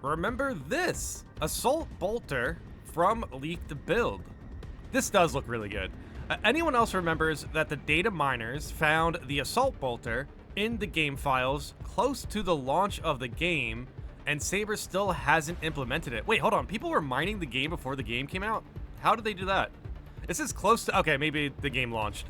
Remember this Assault Bolter from Leaked Build. This does look really good. Anyone else remembers that the data miners found the Assault Bolter in the game files close to the launch of the game, and Saber still hasn't implemented it. Wait, hold on. People were mining the game before the game came out? How did they do that? It says close to... Okay, maybe the game launched.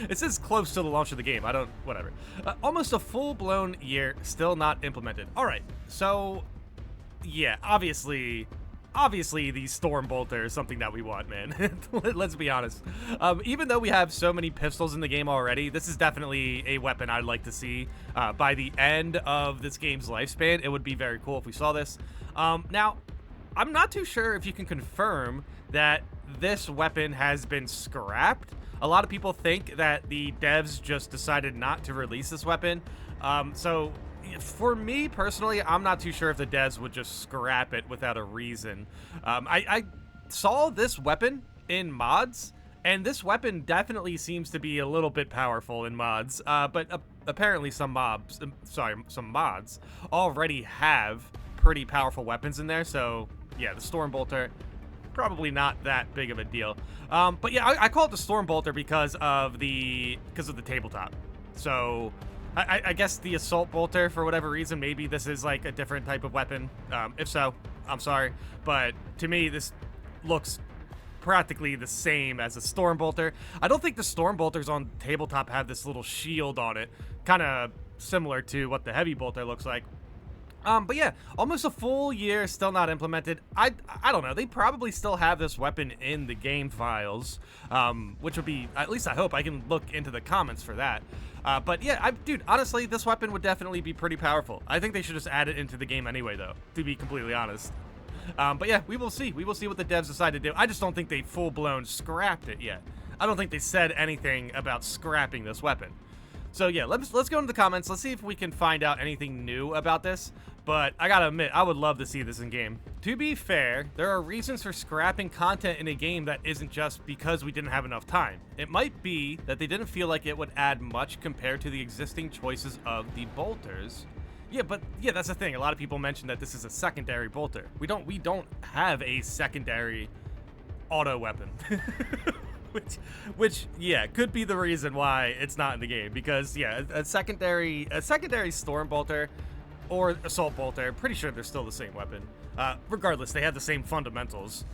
It says close to the launch of the game. Whatever. Almost a full-blown year, still not implemented. All right, so... Yeah, obviously the Storm Bolter is something that we want, man. Let's be honest. Even though we have so many pistols in the game already, this is definitely a weapon I'd like to see by the end of this game's lifespan. It would be very cool if we saw this. Now, I'm not too sure if you can confirm that this weapon has been scrapped. A lot of people think that the devs just decided not to release this weapon. So for me personally, I'm not too sure if the devs would just scrap it without a reason. I saw this weapon in mods, and this weapon definitely seems to be a little bit powerful in mods. But apparently some mods already have pretty powerful weapons in there. So yeah, the Storm Bolter, probably not that big of a deal. But yeah, I call it the Storm Bolter because of the tabletop. So I guess the Assault Bolter, for whatever reason, maybe this is like a different type of weapon. If so, I'm sorry. But to me, this looks practically the same as a Storm Bolter. I don't think the Storm Bolters on tabletop have this little shield on it, kind of similar to what the Heavy Bolter looks like. But yeah, almost a full year, still not implemented. I don't know. They probably still have this weapon in the game files, which would be, at least I hope. I can look into the comments for that. But yeah, dude, honestly, this weapon would definitely be pretty powerful. I think they should just add it into the game anyway, though, to be completely honest. But yeah, we will see. We will see what the devs decide to do. I just don't think they full-blown scrapped it yet. I don't think they said anything about scrapping this weapon. So yeah, let's go into the comments. Let's see if we can find out anything new about this. But I gotta admit, I would love to see this in game. To be fair, there are reasons for scrapping content in a game that isn't just because we didn't have enough time. It might be that they didn't feel like it would add much compared to the existing choices of the bolters. Yeah, but yeah, that's the thing. A lot of people mention that this is a secondary bolter. We don't have a secondary auto weapon. Which yeah, could be the reason why it's not in the game, because yeah, a secondary Storm Bolter or Assault Bolter, pretty sure they're still the same weapon. Regardless, they have the same fundamentals.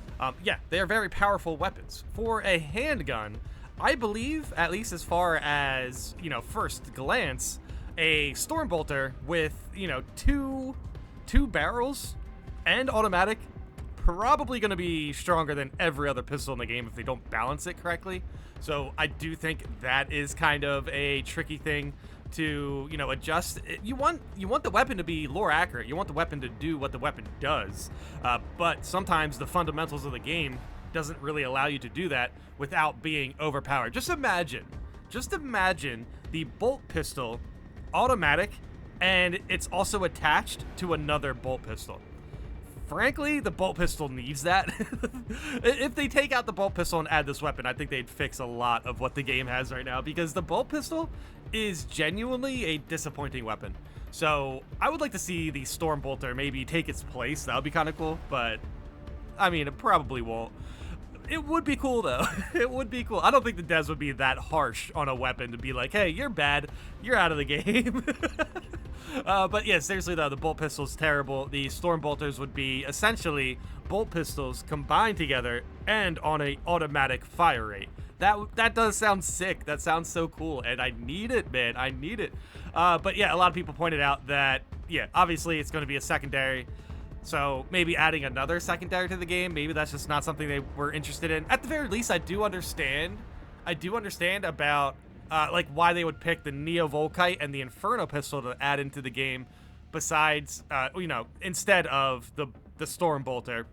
Yeah, they are very powerful weapons. For a handgun, I believe, at least as far as, you know, first glance, a Storm Bolter with, you know, two barrels and automatic, probably going to be stronger than every other pistol in the game if they don't balance it correctly. So I do think that is kind of a tricky thing to, you know, adjust. You want the weapon to be lore accurate. You want the weapon to do what the weapon does. But sometimes the fundamentals of the game doesn't really allow you to do that without being overpowered. Just imagine the bolt pistol automatic, and it's also attached to another bolt pistol. Frankly, the bolt pistol needs that. If they take out the bolt pistol and add this weapon, I think they'd fix a lot of what the game has right now, because the bolt pistol is genuinely a disappointing weapon. So I would like to see the Storm Bolter maybe take its place. That would be kind of cool, but I mean, it probably won't. It would be cool, though. It would be cool. I don't think the devs would be that harsh on a weapon to be like, hey, you're bad. You're out of the game. But yeah, seriously, though, the bolt pistol is terrible. The Storm Bolters would be essentially bolt pistols combined together and on a automatic fire rate. That does sound sick. That sounds so cool, and I need it, man. I need it. But yeah, a lot of people pointed out that, yeah, obviously it's going to be a secondary. So maybe adding another secondary to the game, maybe that's just not something they were interested in. At the very least, I do understand about like why they would pick the Neo Volkite and the Inferno pistol to add into the game, besides you know, instead of the Storm Bolter,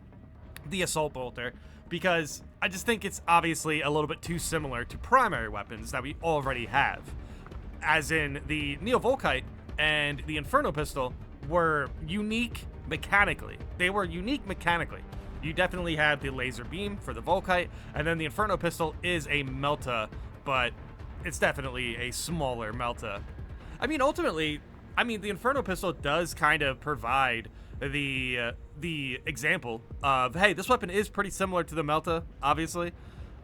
the Assault Bolter, because I just think it's obviously a little bit too similar to primary weapons that we already have. As in, the Neo Volkite and the Inferno pistol were unique mechanically. They were unique mechanically. You definitely have the laser beam for the Volkite, and then the Inferno pistol is a Melta, but it's definitely a smaller Melta. I mean, ultimately, the Inferno pistol does kind of provide the example of, hey, this weapon is pretty similar to the Melta, obviously,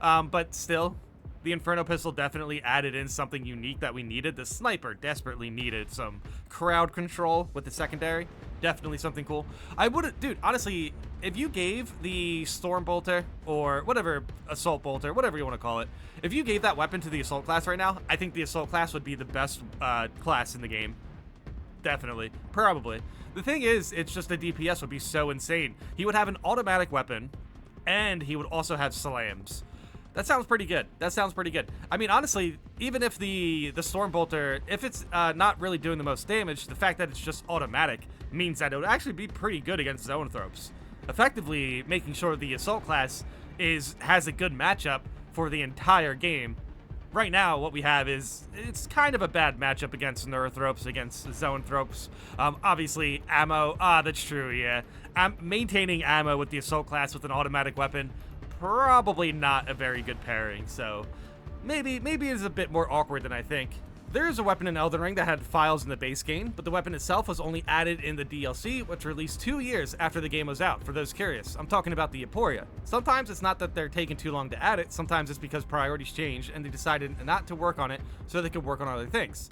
but still, the Inferno pistol definitely added in something unique that we needed. The sniper desperately needed some crowd control with the secondary. Definitely something cool. I would, dude, honestly, if you gave the Storm Bolter or whatever, Assault Bolter, whatever you want to call it, if you gave that weapon to the Assault class right now, I think the Assault class would be the best class in the game. Definitely. Probably. The thing is, it's just the DPS would be so insane. He would have an automatic weapon, and he would also have slams. That sounds pretty good. That sounds pretty good. I mean, honestly, even if the Storm Bolter, if it's not really doing the most damage, the fact that it's just automatic means that it would actually be pretty good against Zoanthropes. Effectively making sure the Assault class has a good matchup for the entire game. Right now, what we have is, it's kind of a bad matchup against Neurothropes, against Zoanthropes. Obviously, ammo, that's true, yeah. Maintaining ammo with the Assault class with an automatic weapon, probably not a very good pairing, so maybe it's a bit more awkward than I think. There is a weapon in Elden Ring that had files in the base game, but the weapon itself was only added in the DLC, which released 2 years after the game was out, for those curious. I'm talking about the Aporia. Sometimes it's not that they're taking too long to add it, sometimes it's because priorities changed and they decided not to work on it so they could work on other things.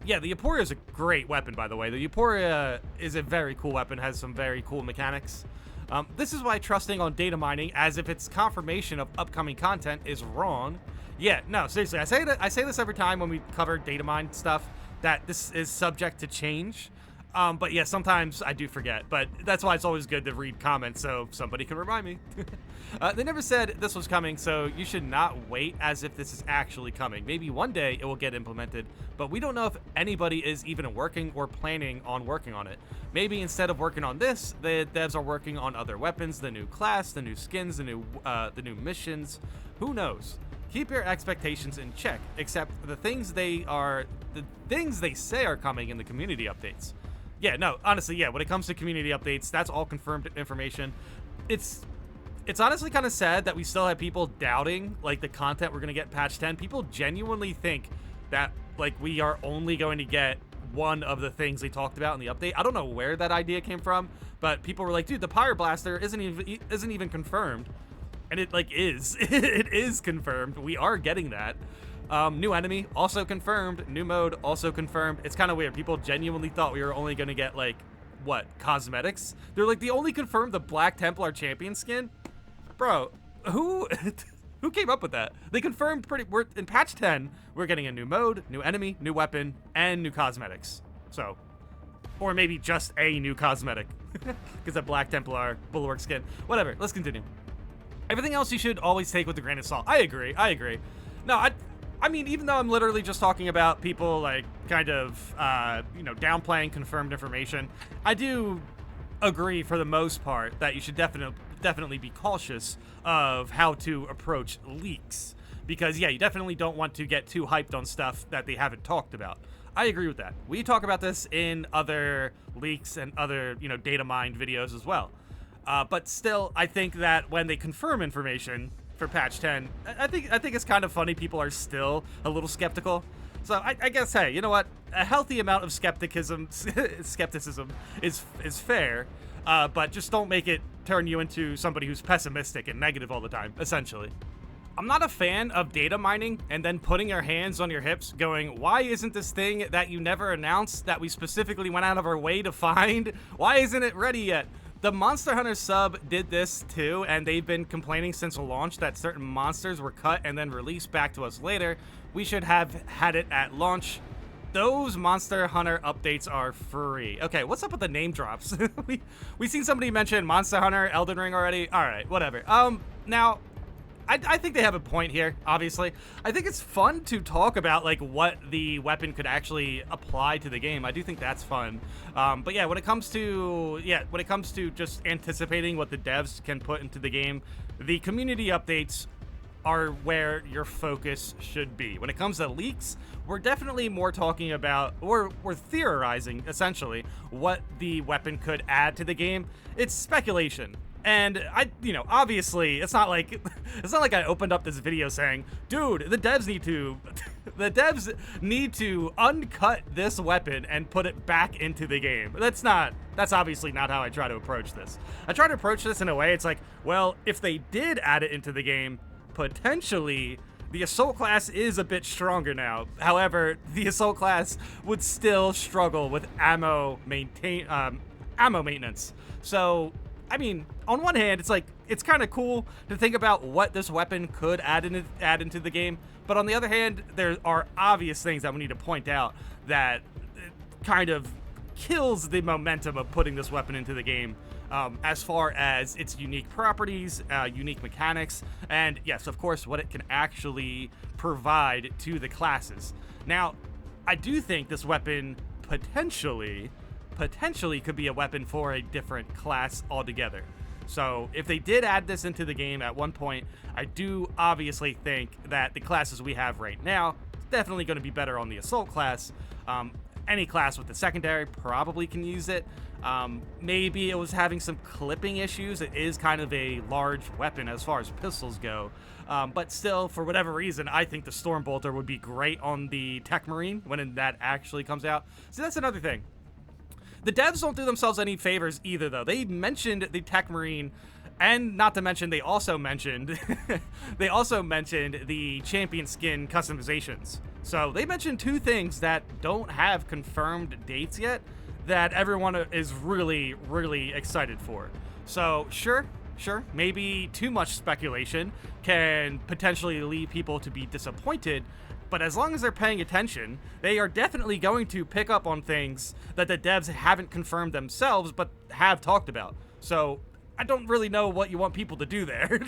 Yeah, the Aporia is a great weapon, by the way. The Aporia is a very cool weapon, has some very cool mechanics. This is why trusting on data mining as if it's confirmation of upcoming content is wrong. Yeah, no, seriously, I say this every time when we cover data mine stuff, that this is subject to change. But yeah, sometimes I do forget, but that's why it's always good to read comments so somebody can remind me. They never said this was coming, so you should not wait as if this is actually coming. Maybe one day it will get implemented, but we don't know if anybody is even working or planning on working on it. Maybe instead of working on this, the devs are working on other weapons, the new class, the new skins, the new missions. Who knows? Keep your expectations in check, except the things they say are coming in the community updates. Yeah, no, honestly, yeah, when it comes to community updates, that's all confirmed information. It's honestly kind of sad that we still have people doubting, like, the content we're going to get in patch 10. People genuinely think that, like, we are only going to get one of the things they talked about in the update. I don't know where that idea came from, but people were like, dude, the Pyre Blaster isn't even confirmed. And it, like, is. It is confirmed. We are getting that. New enemy, also confirmed. New mode, also confirmed. It's kind of weird. People genuinely thought we were only going to get, like, what, cosmetics? They're like, they only confirmed the Black Templar champion skin? Bro, who came up with that? They confirmed we're in patch 10, we're getting a new mode, new enemy, new weapon, and new cosmetics. So, or maybe just a new cosmetic. Because a Black Templar Bulwark skin. Whatever, let's continue. Everything else you should always take with a grain of salt. I agree. No, I mean, even though I'm literally just talking about people, like, kind of, downplaying confirmed information, I do agree for the most part that you should definitely be cautious of how to approach leaks. Because, yeah, you definitely don't want to get too hyped on stuff that they haven't talked about. I agree with that. We talk about this in other leaks and other, data mined videos as well. But still, I think that when they confirm information for patch 10, I think it's kind of funny people are still a little skeptical. So I guess, hey, you know what? A healthy amount of skepticism is fair, but just don't make it turn you into somebody who's pessimistic and negative all the time, essentially. I'm not a fan of data mining and then putting your hands on your hips going, why isn't this thing that you never announced that we specifically went out of our way to find, why isn't it ready yet? The Monster Hunter sub did this too, and they've been complaining since launch that certain monsters were cut and then released back to us later. We should have had it at launch. Those Monster Hunter updates are free. Okay, what's up with the name drops? we seen somebody mention Monster Hunter, Elden Ring already. All right, whatever. Now, I think they have a point here, obviously. I think it's fun to talk about, like, what the weapon could actually apply to the game. I do think that's fun. But yeah, when it comes to just anticipating what the devs can put into the game, the community updates are where your focus should be. When it comes to leaks, we're definitely more talking about, or we're theorizing, essentially, what the weapon could add to the game. It's speculation. And obviously, it's not like I opened up this video saying, dude, the devs need to The devs need to uncut this weapon and put it back into the game. That's obviously not how I try to approach this. I try to approach this in a way, it's like, well, if they did add it into the game, potentially the assault class is a bit stronger now. However, the assault class would still struggle with ammo maintenance. So, I mean, on one hand, it's like, it's kind of cool to think about what this weapon could add into the game. But on the other hand, there are obvious things that we need to point out that kind of kills the momentum of putting this weapon into the game, as far as its unique properties, unique mechanics, and yes, of course, what it can actually provide to the classes. Now, I do think this weapon potentially could be a weapon for a different class altogether. So if they did add this into the game at one point, I do obviously think that the classes we have right now is definitely going to be better on the assault class. Any class with the secondary probably can use it. Maybe it was having some clipping issues. It is kind of a large weapon as far as pistols go. But still, for whatever reason, I think the Storm Bolter would be great on the Tech Marine when that actually comes out. So that's another thing. The devs don't do themselves any favors either, though. They mentioned the Tech Marine, and not to mention, they also mentioned the champion skin customizations. So they mentioned two things that don't have confirmed dates yet that everyone is really, really excited for. So sure, maybe too much speculation can potentially lead people to be disappointed, but as long as they're paying attention, they are definitely going to pick up on things that the devs haven't confirmed themselves, but have talked about. So I don't really know what you want people to do there.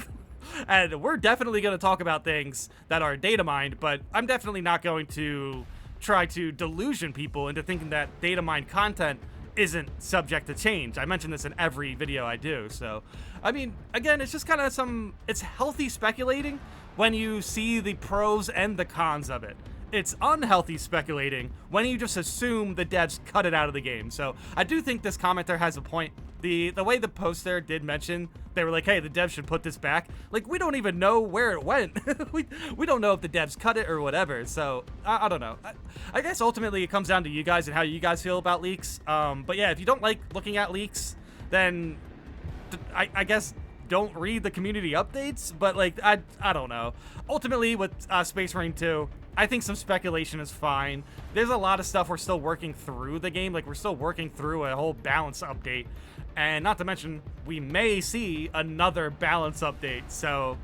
And we're definitely going to talk about things that are data mined, but I'm definitely not going to try to delusion people into thinking that data mined content isn't subject to change. I mention this in every video I do. So, I mean, again, it's just kind of it's healthy speculating when you see the pros and the cons of it. It's unhealthy speculating when you just assume the devs cut it out of the game. So I do think this commenter has a point. The way the post there did mention, they were like, hey, the devs should put this back. Like, we don't even know where it went. we don't know if the devs cut it or whatever. So I don't know. I guess ultimately it comes down to you guys and how you guys feel about leaks. But yeah, if you don't like looking at leaks, then I guess don't read the community updates. But like, I don't know. Ultimately with Space Marine 2, I think some speculation is fine. There's a lot of stuff we're still working through the game. Like, we're still working through a whole balance update. And not to mention, we may see another balance update. So,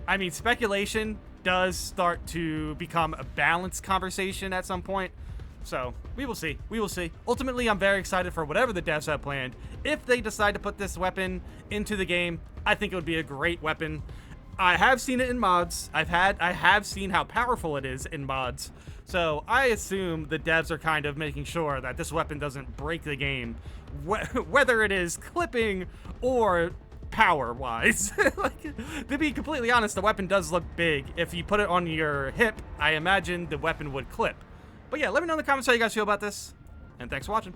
I mean, speculation does start to become a balanced conversation at some point. So, we will see. We will see. Ultimately, I'm very excited for whatever the devs have planned. If they decide to put this weapon into the game, I think it would be a great weapon. I have seen it in mods. I have seen how powerful it is in mods. So I assume the devs are kind of making sure that this weapon doesn't break the game, whether it is clipping or power-wise. Like, to be completely honest, the weapon does look big. If you put it on your hip, I imagine the weapon would clip. But yeah, let me know in the comments how you guys feel about this, and thanks for watching.